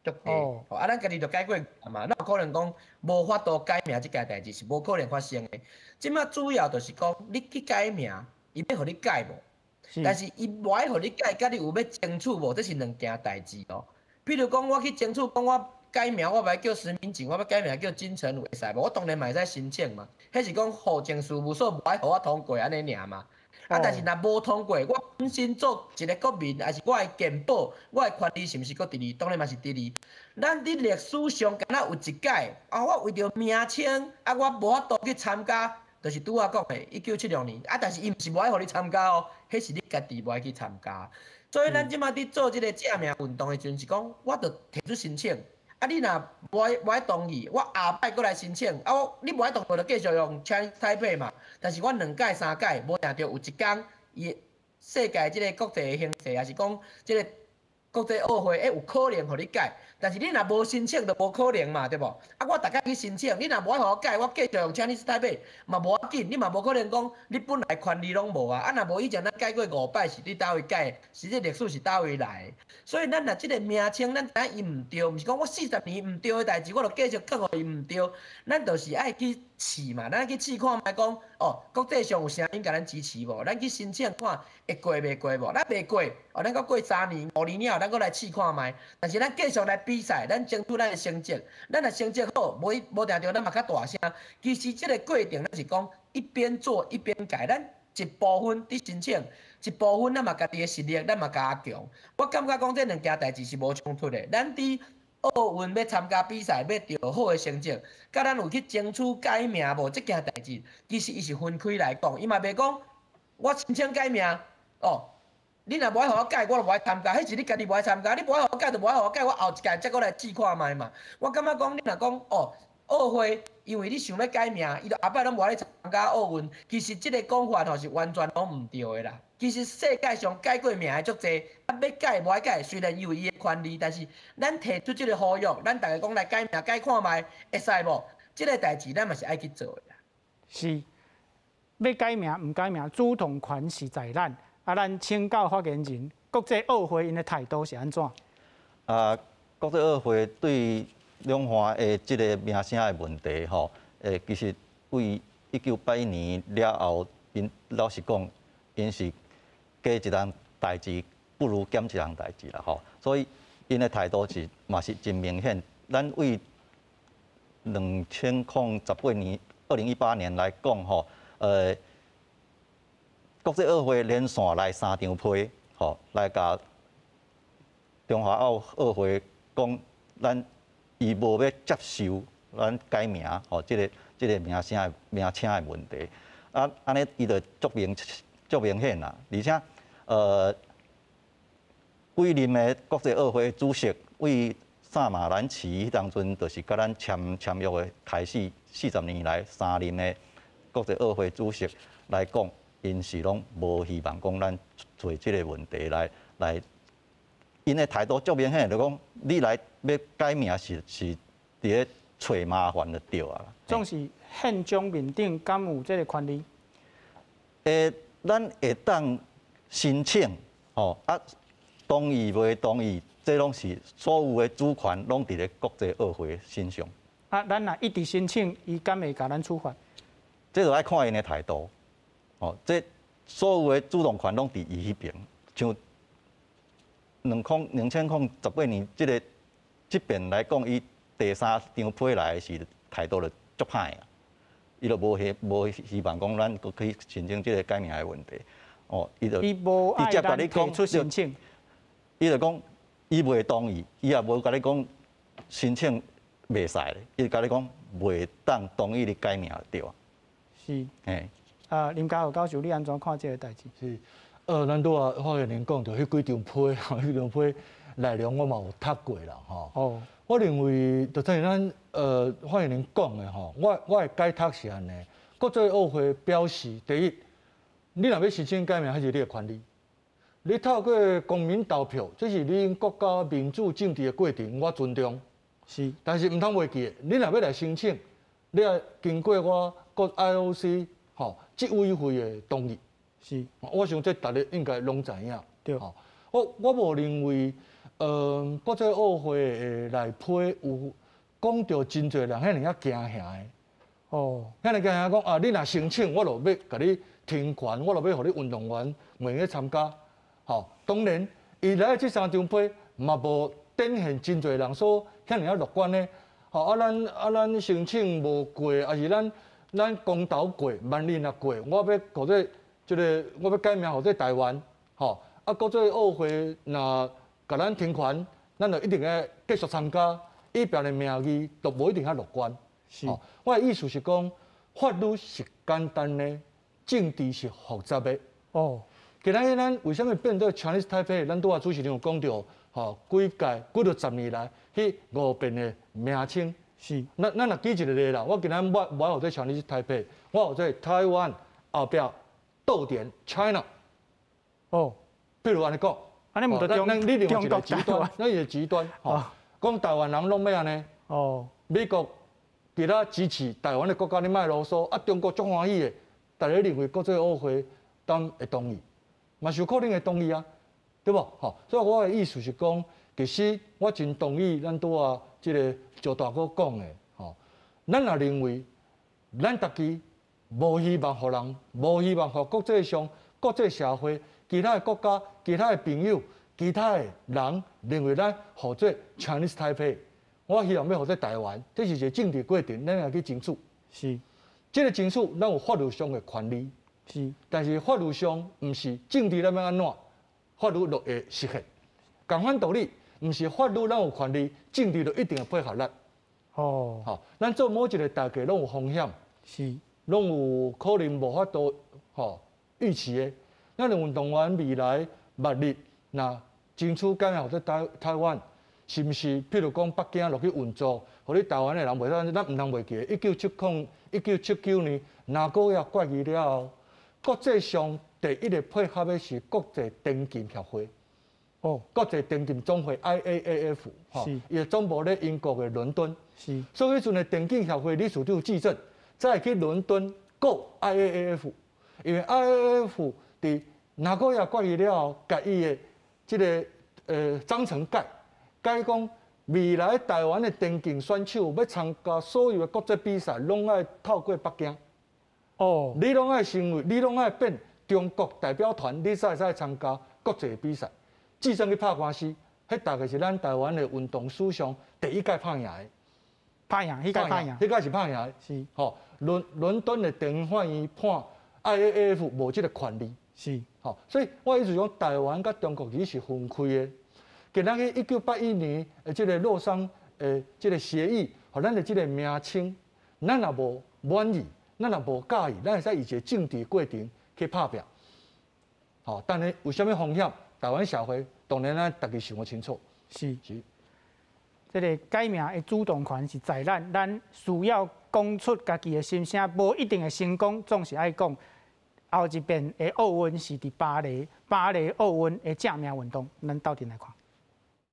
足多。啊，咱家己就改过嘛，哪有可能讲无法度改名即件代志是无可能发生的。即摆主要就是讲，你去改名，伊要互你改无？但是伊无爱互你改，甲你有要争取无？这是两件代志哦。譬如讲，我去争取讲我。改名我要叫石明景，我要改名叫金城武，会使无？我当然嘛会使申请嘛。迄是讲户政事务所无爱互我通过安尼尔嘛。啊，但是若无通过，我本身做一个国民，还是我的健保、我的权利是毋是搁伫哩？当然嘛是伫哩。咱伫历史上敢若有一届，啊，我为着名称，啊，我无法度去参加，就是拄仔讲的1976年。啊，但是伊毋是无爱互你参加哦，迄是你家己无爱去参加。所以咱即马伫做即个正名运动的时阵，是讲我着提出申请。啊，你若无爱同意，我下摆过来申请。啊，你无爱同意，就继续用 Chinese Taipei 嘛。但是我2届、3届，无定着有一天，伊世界即个国际形势，还是讲即个国际奥会，有可能互你改。但是你若无申请，就无可能嘛，对无？啊，我逐家去申请，你若无爱互我改，我继续用 Chinese Taipei 嘛无要紧，你嘛无可能讲你本来权利拢无啊。啊，若无以前咱改过5摆，是你倒位改？是这历史是倒位来？所以咱若即个名称，咱知伊毋对，毋是讲我40年毋对的代志，我就继续讲互伊毋对。咱就是爱去试嘛，咱去试看觅讲，哦，国际上有声音甲咱支持无？咱去申请看会过袂过无？咱袂过，哦，咱搁过3年、5年了，咱搁来试看觅。但是咱继续来比赛，咱争取咱的成绩。咱若成绩好，无定着咱嘛较大声。其实即个过程，咱是讲一边做一边改，咱一部分伫申请。一部分咱嘛家己的实力，咱嘛加强。我感觉讲这两件代志是无冲突的。咱伫奥运要参加比赛，要得好的成绩，甲咱有去争取改名无？这件代志，其实伊是分开来讲。伊嘛袂讲我申请改名，哦，你若无爱互我改，我就无爱参加。迄是你家己无爱参加，你无爱互我改就无爱互我改，我后一届再过来试看觅嘛。我感觉讲你若讲哦。奥会，因为你想要改名，伊就后摆拢无爱参加奥运。其实即个讲法吼是完全拢毋对的啦。其实世界上改过名的足侪，啊要改无爱改，虽然伊有伊的权利，但是咱提出即个呼吁，咱大家讲来改名改看觅，会使无？即个代志咱嘛是爱去做的啦。是，要改名毋改名，主动权是在咱。啊，咱请教发言人，国际奥会因的态度是安怎？国际奥会对两岸的即个名声的问题吼，其实为1981年了后，因老实讲，因是加一项代志不如减一项代志啦吼，所以因的态度是嘛是真明显。咱为2018年、2018年来讲吼，国际奥会连线来3张批，吼，来甲中华奥会讲咱。伊无要接受咱改名，吼，即个名称的问题，啊，安尼伊就足明显啦。而且，几任的国际奥会主席为萨马兰奇迄当阵，就是甲咱签约的开始40年来3任的国际奥会主席来讲，因是拢无希望讲咱做即个问题来。因的态度足明显，就讲你来要改名是伫咧找麻烦就对啊。总是宪章面顶敢有这个权利？咱会当申请，吼啊，同意袂同意，这拢是所有的主权拢伫咧国际奥会身上。啊，咱若一直申请，伊敢会甲咱处罚？这就爱看因的态度，哦，这所有的主动权拢伫伊迄边，像。2018年这边来讲，伊第3张批来是态度就足歹啊，伊就无希望讲咱可以申请这个改名的问题，哦，伊就直接甲你讲出申请，伊就讲伊袂同意，伊也无甲你讲申请袂使咧，伊就甲你讲袂当同意你改名就对啊。是。嘿。林家豪教授，你安怎看这个代志？是。咱拄啊发言人讲到迄几张批，迄张批内容我嘛有读过啦，吼。哦。我认为，就正如咱发言人讲的吼，我的解读是安尼：国际奥会表示，第一，你若要申请改名，迄是你的权利。你透过公民投票，这是恁国家民主政治的过程，我尊重。是。但是唔通袂记，你若要来申请，你要经过我国 IOC 执委会的同意。是，我想这大家应该拢知影。对。我无认为，国际奥会内批有讲到真侪人遐尔惊吓的。哦，遐尔惊吓讲啊，你若申请，我就要甲你停权，我就要互你运动员袂去参加。当然，伊来这3张批嘛无展现真侪人所遐尔乐观的。咱申请无过，还是咱公投过，万一若过，我要或者我要改名或者台湾，国际奥会若甲咱停权，咱就一定要继续参加，以表的名义都无一定遐乐观。是，我的意思是讲，法律是简单的，政治是复杂的。哦，今仔咱为什么变做 Chinese Taipei？ 咱拄啊主持人有讲到，几多10年来，迄5遍的名称。是，咱若举一个例啦，我今仔我有在 Chinese Taipei， 我有在台湾后壁逗点 China。哦，比如安尼讲，安尼毋得中你另外一个极端，咱一个极端，讲台湾人拢要安尼。哦，美国其他支持台湾的国家，你莫啰嗦。中国足欢喜的，大家认为国际奥会当会同意，嘛是有可能会同意啊，对无？所以我的意思是讲，其实我真同意咱拄啊即个赵大哥讲的，咱也认为咱家己无希望互人，无希望互国际上、国际社会、其他的国家、其他的朋友、其他的人认为咱或者 Chinese Taipei。我希望要或者台湾，这是一个政治过程，咱要去争取。是，这个争取咱有法律上的权利。是，但是法律上毋是政治咱要安怎，法律就会实现。同款道理，毋是法律咱有权利，政治就一定会配合咱。哦，咱做某一个大家拢有风险，是，拢有可能无法度预期的。咱的运动员未来目力，那争取敢或者台湾。是毋是？譬如讲北京落去运作，互你台湾的人袂使，咱毋通袂记。1979年拿高亚决议了后，国际上第一个配合的是国际电竞协会。哦，国际电竞总会 IAAF， 是，伊的总部咧英国的伦敦。是，所以迄阵的电竞协会理事长纪政，再去伦敦告 IAAF， 因为 IAAF 伫拿高亚决议了后，甲伊的即个章程改。改讲未来台湾的电竞选手要参加所有的国际比赛，拢爱透过北京。哦，你拢爱成为，你拢爱变中国代表团，你才会使参加国际比赛。至少去拍官司，迄大概是咱台湾的运动史上第一届拍赢的。拍赢，迄届拍赢，迄届是拍赢的。是，伦敦的电法院判 IAAF 无这个权利。是，所以我意思讲，台湾甲中国其实是分开的。今仔日1981年这个洛桑这个协议，和咱的这个名称，咱也无满意，咱也无介意，咱会使以一个政治过程去拍拼。但是有啥物风险？台湾社会当然咱大家想得清楚。是。这个改名的主动权是在咱，咱需要讲出家己的心声，无一定会成功，总是爱讲。后一遍的奥运是伫巴黎奥运的正名运动，咱斗阵来看。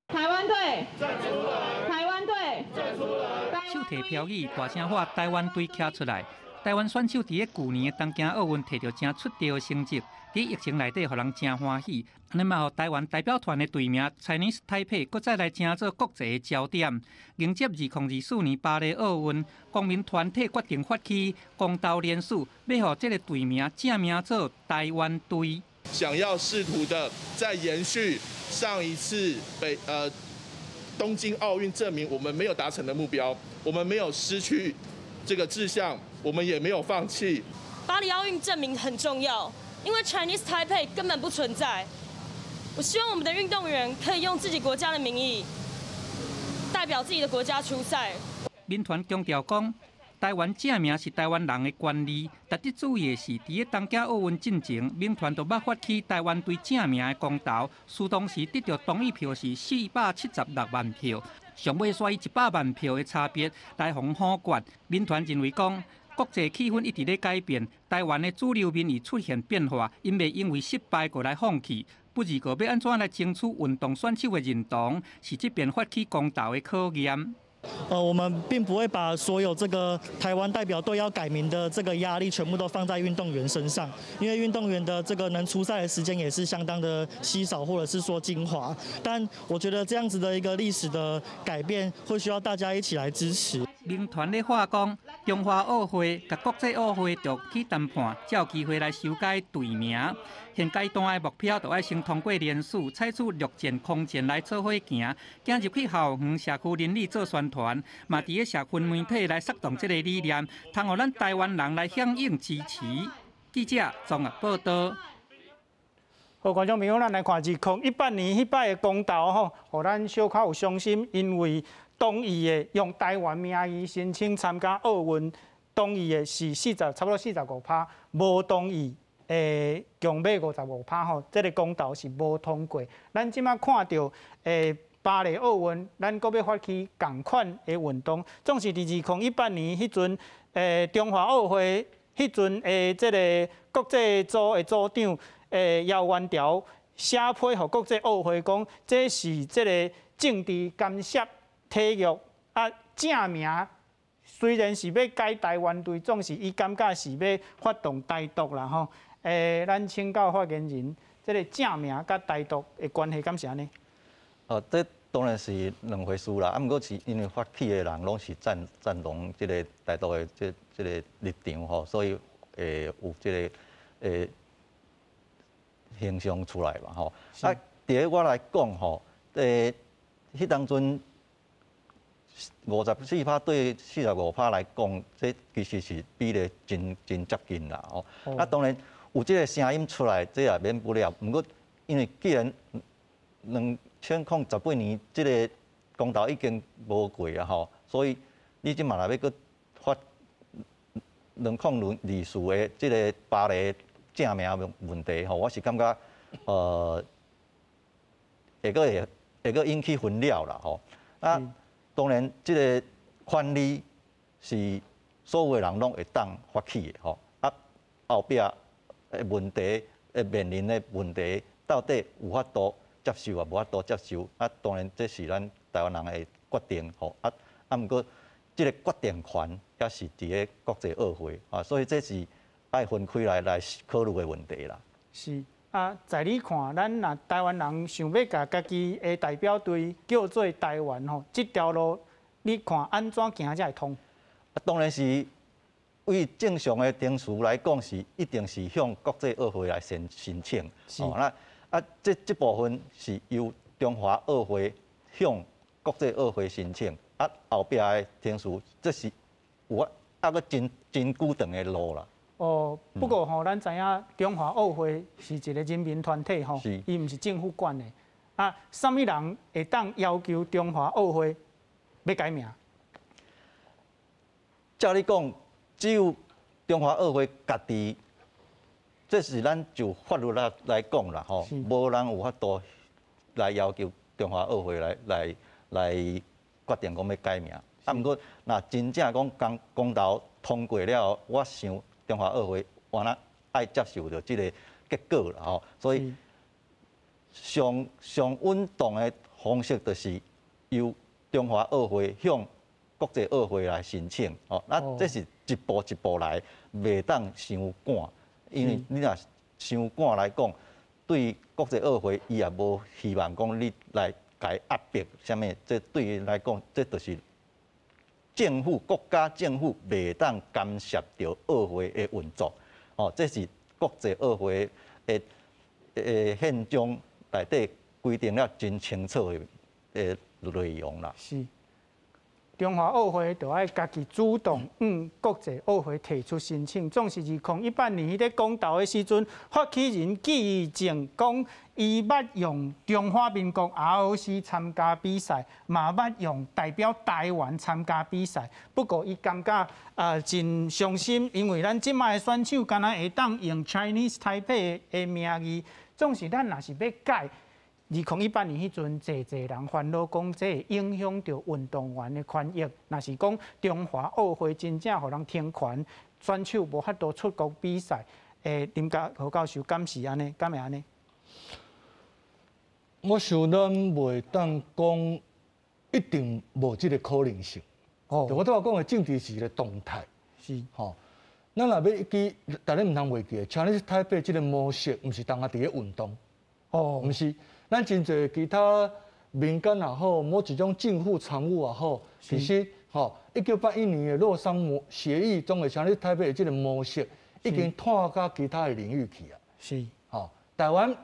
台湾队站出来！台湾队站出来！手提标语，大声喊台湾队站出来！台湾选手伫去年的东京奥运摕到真出色的成绩，伫疫情内底，互人真欢喜。安尼嘛，互台湾代表团的队名 Chinese Taipei 搁再来争做国际的焦点。迎接2024年巴黎奥运，公民团体决定发起公投联署，要互这个队名正名做台湾队。想要试图的再延续上一次东京奥运，证明我们没有达成的目标，我们没有失去这个志向，我们也没有放弃。巴黎奥运证明很重要，因为 Chinese Taipei 根本不存在。我希望我们的运动员可以用自己国家的名义，代表自己的国家出赛。民团强调讲，台湾正名是台湾人的权利。特别注意的是，伫个东京奥运进前，民团就捌发起台湾队正名的公投，输当时得到同意票是476万票，上尾煞以100万票的差别来互否决。民团认为讲，国际气氛一直在改变，台湾的主流民意出现变化，因袂因为失败过来放弃。不如果要安怎来争取运动选手的认同，是这边发起公投的考验。我们并不会把所有这个台湾代表队要改名的这个压力全部都放在运动员身上，因为运动员的这个能出赛的时间也是相当的稀少，或者是说精华。但我觉得这样子的一个历史的改变，会需要大家一起来支持。民团咧话讲，中华奥会甲国际奥会着去谈判，才有机会来修改队名。现阶段的目标就要先通过联署，采取陆舰、空舰来做伙行，走入去校园社区邻里做宣传，嘛伫个社群媒体来煽动这个理念，通互咱台湾人来响应支持。记者综合报道。好，观众朋友，咱来看2018年迄摆的公投吼，互咱小可有伤心，因为同意的用台湾名义申请参加奥运，同意的是差不多45%，无同意强买55%吼，这个公投是无通过。咱即马看到巴黎奥运，咱阁要发起同款的运动，总是伫2018年迄阵，中华奥会迄阵这个国际组的组长姚元朝写批互国际奥会讲，这是这个政治干涉体育正名。虽然是要改台湾队，总是伊感觉是要发动台独啦吼。咱请教发言人，这个正名甲台独的关系敢是安尼？这当然是两回事啦。啊，毋过是因为发起的人拢是赞同这个台独的这个立场吼，所以有这个形象出来嘛吼。啊，第一我来讲吼，迄当阵54%对45%来讲，这其实是比例真接近啦吼。啊，当然有这个声音出来，这也免不了。毋过因为既然2018年这个公投已经无过啊吼，所以你即嘛若要搁发2002次的这个巴黎正名问题吼，我是感觉会搁引起分了啦吼。啊，当然这个权利是所有的人拢会当发起的吼。啊，后壁的问题面临的问题，到底有法度接受啊，无法度接受？啊，当然这是咱台湾人的决定吼。毋过这个决定权也是伫个国际奥会啊，所以这是爱分开来考虑的问题啦。是啊，在你看，咱若台湾人想要甲家己的代表队叫做台湾吼，这条路你看安怎行才会通？当然是为正常的程序来讲，是一定是向国际奥会来申请。哦，那这部分是由中华奥会向国际奥会申请。啊，后壁的程序，这是有个真久长的路啦。不过吼，咱知影中华奥会是一个人民团体吼，伊毋是政府管的。啊，什么人会当要求中华奥会要改名？照你讲，只有中华奥会家己，这是咱就法律来讲啦吼，无人有法度来要求中华奥会来决定讲要改名。啊，毋过若真正讲公投通过了，我想中华奥会完了爱接受着这个结果啦吼，所以上稳当的方式就是由中华奥会向国际奥会来申请哦。那这是一步一步来，袂当伤赶，因为你若伤赶来讲，对国际奥会伊也无希望讲你来甲伊压迫，啥物？这对伊来讲，这就是政府国家政府袂当干涉到奥会的运作。哦，这是国际奥会的宪章内底规定了真清楚的内容啦。是。中华奥会就爱家己主动国际奥会提出申请。总是2018年在公投的时阵，发起人记证讲，伊捌用中华民国 ROC 参加比赛，嘛捌用代表台湾参加比赛。不过伊感觉真伤心，因为咱即摆的选手敢若会当用 Chinese Taipei 的名义，总是咱若是要改。2018年迄阵，侪人烦恼讲，这会影响到运动员的权益。若是讲中华奥会真正互人停权，选手无法度出国比赛，林何教授敢是安尼？敢会安尼？我想咱袂当讲一定无这个可能性。哦，就我拄仔讲的政治是一个动态，是吼。咱若要记，大家毋通忘记，Chinese Taipei 这个模式，毋是当下伫咧运动，哦，毋是。咱真侪其他民间也好，某一种政府参与也好，其实1981年的洛桑协议中的Chinese Taipei的这个模式，已经拓到其他的领域去啊。是，台湾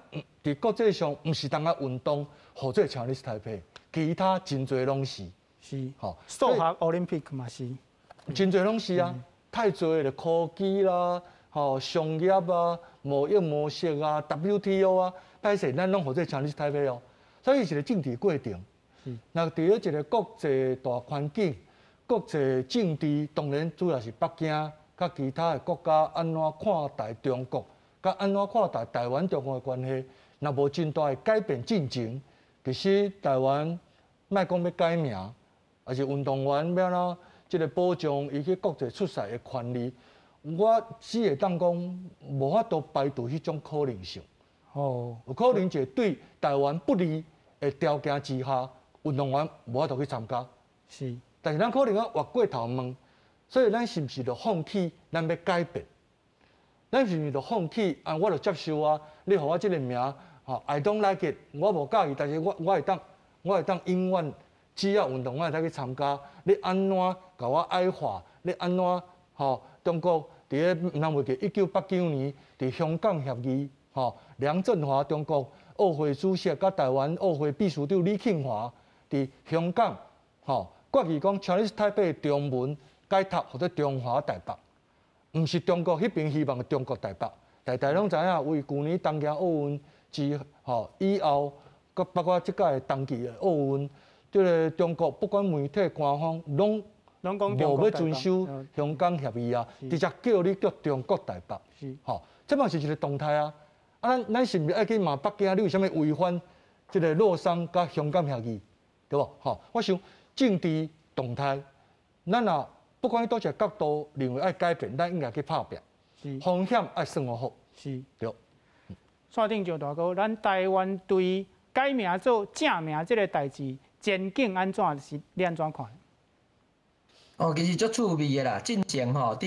伫国际上毋是当下运动，或者Chinese Taipei，其他真侪拢是。是，数学 Olympic 嘛是，真侪拢是啊，太侪了，科技啦，商业啊，贸易模式啊 ，WTO 啊，歹势咱拢或者Chinese Taipei哦，所以是个政治过程。那伫咧一个国际大环境、国际政治，当然主要是北京甲其他的国家安怎看待中国，甲安怎看待台湾中国的关系，若无真大的改变进程，其实台湾莫讲要改名。还是运动员要哪，即个保障伊去国际出赛的权利，我只会当讲无法度排除迄种可能性。有可能就对台湾不利的条件之下，运动员无法度去参加。是，但是咱可能要越过头问，所以咱是毋是着放弃？咱要改变？咱是毋是着放弃？我着接受啊！你互我即个名，I don't like it， 我无介意，但是我会当永远。只要运动员才去参加，你安怎甲我矮化？你安怎中国伫咧毋通忘记1989年伫香港协议，梁振华中国奥会主席甲台湾奥会秘书长李庆华伫香港，决议讲 Chinese Taipei 中文改读或者中华台北，毋是中国迄边希望中国台北，大家拢知影，为去年东京奥运之以后，包括即届冬季的奥运。即个中国不管媒体官方拢无要遵守香港协议啊，直接叫你叫中国台北，这嘛是一个动态啊。咱是毋是爱去骂北京？你为什么违反即个洛桑甲香港协议，对无？我想政治动态，咱若不管倒一个角度认为爱改变，咱应该去拍拼，风险爱算好。是，对。线顶上大哥，咱台湾对改名做正名这个代志。前景安怎是你安怎看？其实足趣味的啦。进前伫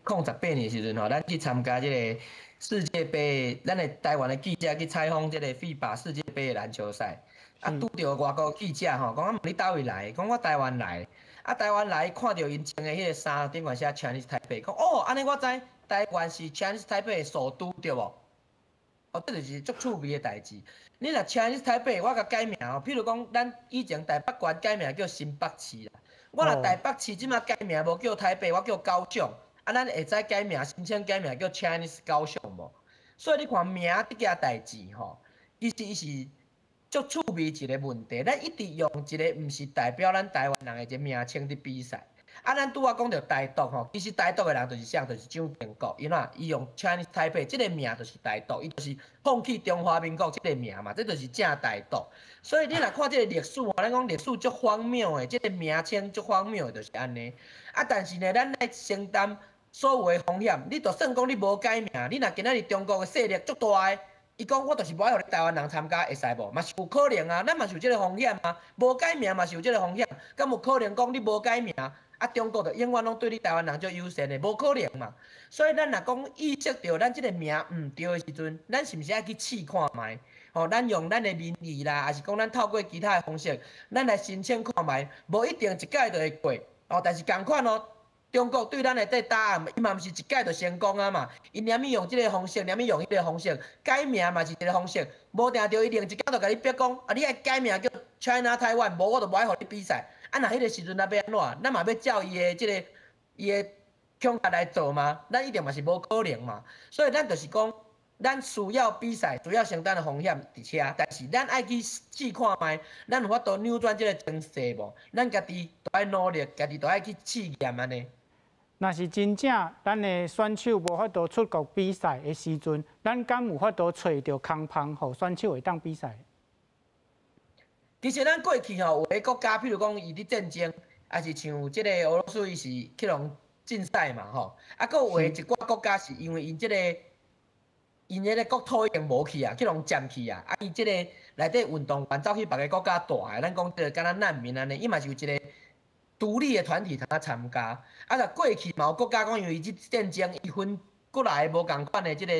2018年时阵咱去参加这个世界杯，咱的台湾的记者去采访这个FIBA世界杯的篮球赛，拄着外国记者讲你倒位来，讲我台湾来，台湾来看到因穿的迄个衫顶悬写 Chinese Taipei， 讲安尼我知台湾是 Chinese Taipei 的首都对无？这就是足趣味的代志。你若 Chinese Taipei， 我甲改名譬如讲，咱以前台北县改名叫新北市啦。我若台北市即马改名无叫台北，我叫高雄。咱会使改名，申请改名叫 Chinese 高雄无？所以你看名这件代志其实伊是足趣味一个问题。咱一直用一个毋是代表咱台湾人的一个名称伫比赛。咱拄仔讲着台独其实台独的人就是蒋经国，伊用 Chinese Taipei 这个名就是台独，伊就是放弃中华民国这个名嘛，这就是正台独。所以你若看这个历史咱讲历史足荒谬的，这个名称足荒谬的，就是安尼。但是呢，咱来承担所有的风险。你就算讲你无改名，你若今仔日中国的势力足大的，伊讲我就是无爱互你台湾人参加，会使无？嘛是有可能啊，咱嘛是有这个风险啊。无改名嘛是有这个风险，敢有可能讲你无改名？中国就永远拢对你台湾人最优先的，无可能嘛。所以咱若讲意识到咱这个名毋对的时阵，咱是毋是爱去试看卖？咱用咱的民意啦，还是讲咱透过其他的方式，咱来申请看卖，无一定一届就会过。但是同款中国对咱的这答案，伊嘛毋是一届就成功啊嘛。伊念咪用这个方式，念咪用迄个方式，改名嘛是一个方式，无定着一定一届就甲你逼讲，你爱改名叫 China Taiwan， 无我就无爱互你比赛。若迄个时阵要安怎？咱嘛要照伊的伊的恐吓来做嘛？咱一定嘛是无可能嘛。所以咱就是讲，咱需要比赛，需要承担的风险伫遮，但是咱爱去试看卖，咱有法度扭转这个情势无？咱家己都爱努力，家己都爱去试验安尼。若是真正咱的选手无法度出国比赛的时阵，咱敢有法度找到空棚，互选手会当比赛？其实咱过去有个国家，譬如讲伊伫战争，还是像即个俄罗斯伊是去互禁赛嘛，搁有一寡国家是因为因即个因迄个国土已经无去啊，去拢占去啊，啊，伊即个内底运动员走去别个国家大诶，咱讲即个敢若难民安尼，伊嘛是有一个独立诶团体通参加。啊，若过去嘛有国家讲，因为即战争伊分过来无共款诶即个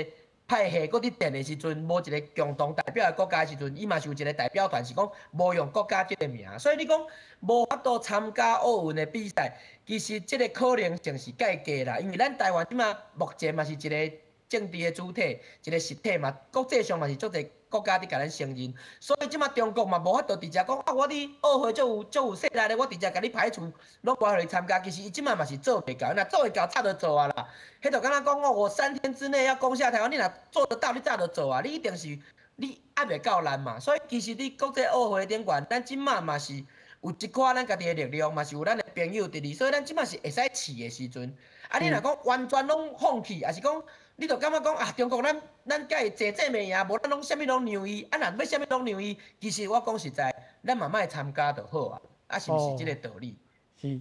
派系，搁伫电诶时阵，无一个共同代表诶国家诶时阵，伊嘛是有一个代表团，是讲无用国家即个名。所以你讲无法度参加奥运诶比赛，其实即个可能性是介低啦，因为咱台湾即马目前嘛是一个政治的主体，一个实体嘛，国际上嘛是足侪国家伫甲咱承认，所以即马中国嘛无法度直接讲啊，我伫奥会足有势力的，我直接甲你排除，拢我互你参加。其实伊即马嘛是做袂到，若做会到早就做啊啦。迄就敢若讲哦，我3天之内要攻下台湾，你若做得到，你早就做啊。你一定是你还袂够难嘛。所以其实你国际奥会顶悬，咱即马嘛是有一寡咱家己的力量，嘛是有咱的朋友伫哩，所以咱即马是会使试的时阵。啊，你若讲完全拢放弃，也是讲。你就感觉讲啊，中国咱甲伊坐袂赢，无咱拢啥物拢让伊，啊，若要啥物拢让伊，其实我讲实在，咱嘛莫参加就好啊，啊，是毋是即个道理？是，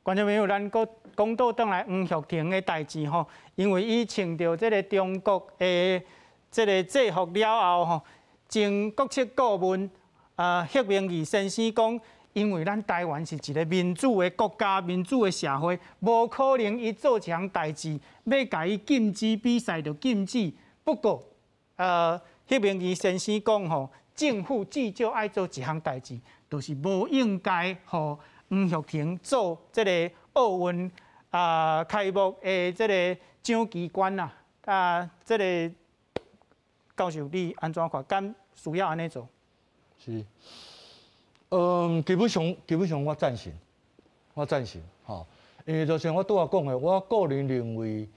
观众朋友，咱搁讲到倒来黄玉婷的代志吼，因为伊穿着即个中国的即个制服了后吼，经国策顾问贺明义先生讲。因为咱台湾是一个民主的国家、民主的社会，无可能伊做一项代志，要甲伊禁止比赛就禁止。不过，迄明义先生讲吼，政府至少爱做一项代志，就是无应该互黄玉婷做即个奥运开幕的即个奖旗官啦。即个教授你安怎看？敢需要安尼做？是。基本上我赞成，吼，因为就像我拄仔讲的，我个人认为，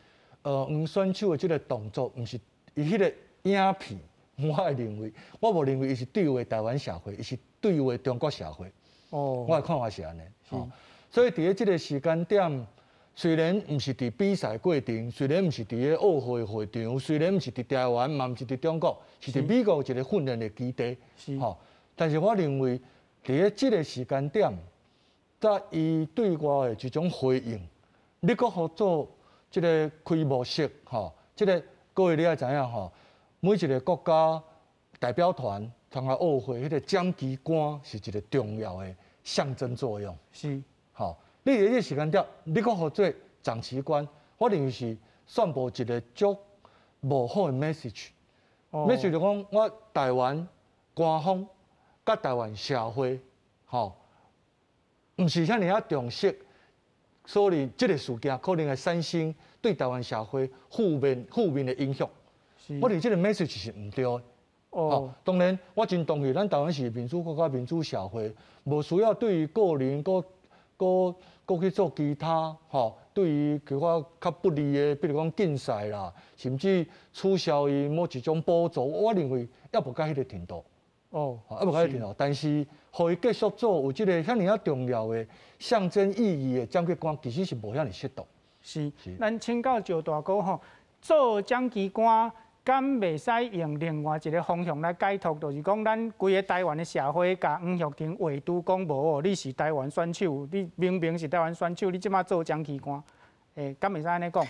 黄选手的这个动作，毋是伊迄个影片，我会认为，我无认为伊是对位台湾社会，伊是对位中国社会。哦，我的看法是安尼，吼。所以伫咧这个时间点，虽然毋是伫比赛过程，虽然毋是伫咧奥会会场，虽然毋是伫台湾，嘛毋是伫中国，是伫美国一个训练的基地，吼。但是我认为。伫咧即个时间点，在伊对我的一种回应，你搁好做即个开幕式吼，即个各位你也知影吼，每一个国家代表团参加奥会，迄个奖旗杆是一个重要的象征作用。是，吼，你伫咧时间点，你搁好做掌旗官，我认为是宣布一个足无好的 message。message 就讲我台湾官方。甲台湾社会，吼，毋是遐尔啊重视，所以即个事件可能会产生对台湾社会负面的影响。我认为即个 message 是毋对的。哦，当然，我真同意，咱台湾是民主国家、民主社会，无需要对于个人搁去做其他，吼，对于其我较不利的，比如讲竞赛啦，甚至取消伊某一种补助，我认为要无到迄个程度。哦，啊，无甲你听到，但是，互伊继续做有即个遐尔啊重要的象征意义的奖旗杆，其实是无遐尔适当。是，咱请教赵大哥吼，做奖旗杆，敢袂使用另外一个方向来解读，就是讲咱规个台湾的社会，甲黄玉婷围堵讲无哦，你是台湾选手，你明明是台湾选手，你即马做奖旗杆，敢袂使安尼讲？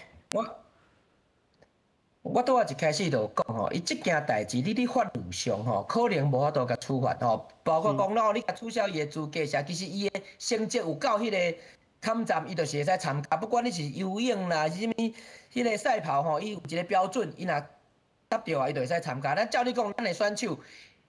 我拄仔一开始就讲吼，伊即件代志，你法律上吼，可能无法度甲处罚吼，包括讲咯，你甲取消伊的资格啥，其实伊的成绩有到迄个坎站，伊就是会使参加，不管你是游泳啦，是啥物，迄个赛跑吼，伊有一个标准，伊若达到啊，伊就会使参加。咱照你讲，咱的选手，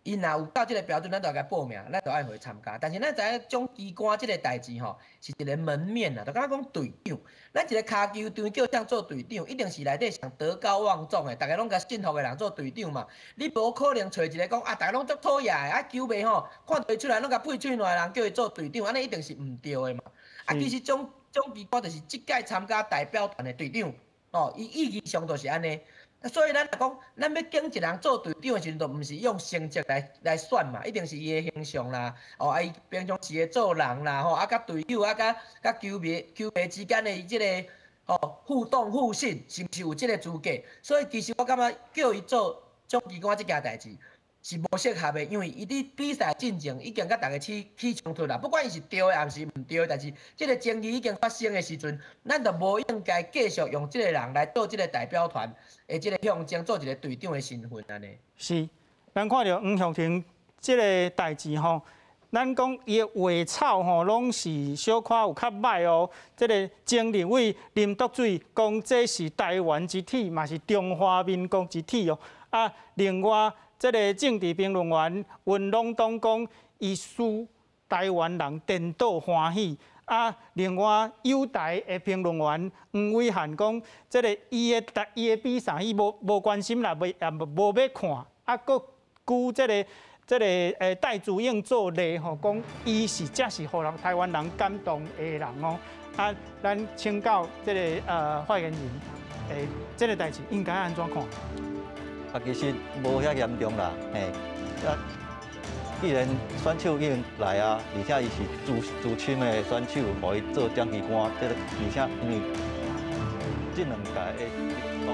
伊若有到即个标准，咱就该报名，咱就爱互伊参加。但是咱知影奖旗杆即个代志吼，是一个门面啦，就敢若讲队长。咱一个骹球场叫啥做队长，一定是内底上德高望重的，大家拢甲信服的人做队长嘛。你无可能找一个讲啊，大家拢足讨厌的，啊球迷吼，看到伊出来拢甲配喙烂的人叫伊做队长，安尼一定是毋对的嘛。啊，其实奖旗杆就是即届参加代表团的队长，哦，伊意义上就是安尼。所以咱来讲，咱要拣一人做队长的时阵，就毋是用成绩来选嘛，一定是伊的形象啦，哦，啊伊平常时的做人啦，吼，啊甲队友啊甲球迷之间的即个哦互动互信，是毋是有即个资格？所以其实我感觉叫伊做奖旗杆即件代志，是无适合的，因为伊伫比赛进程已经甲大家起冲突啦。不管伊是对的还是唔对的，但是即个争议已经发生的时阵，咱就无应该继续用即个人来做即个代表团的即个象征，做一个队长的身份安尼。是，咱看到黄玉婷即个代志吼，咱讲伊的话草吼，拢是小可有较歹哦。即个前立委林笃水讲，这是台湾之体，嘛是中华民国之体哦。啊，另外。这个政治评论员文龙东讲，伊输台湾人颠倒欢喜。啊，另外友台的评论员黄伟汉讲，这个伊的比赛伊无关心啦，也无要看。啊，佫据这个戴主任做例吼，讲伊是才是互人台湾人感动的人哦。啊，咱请教这个发言人，这个代志应该安怎看？啊，其实无遐严重啦，嘿，啊，既然选手已经来啊，而且伊是资深的选手，互伊做奖旗官，而且因为这两届的都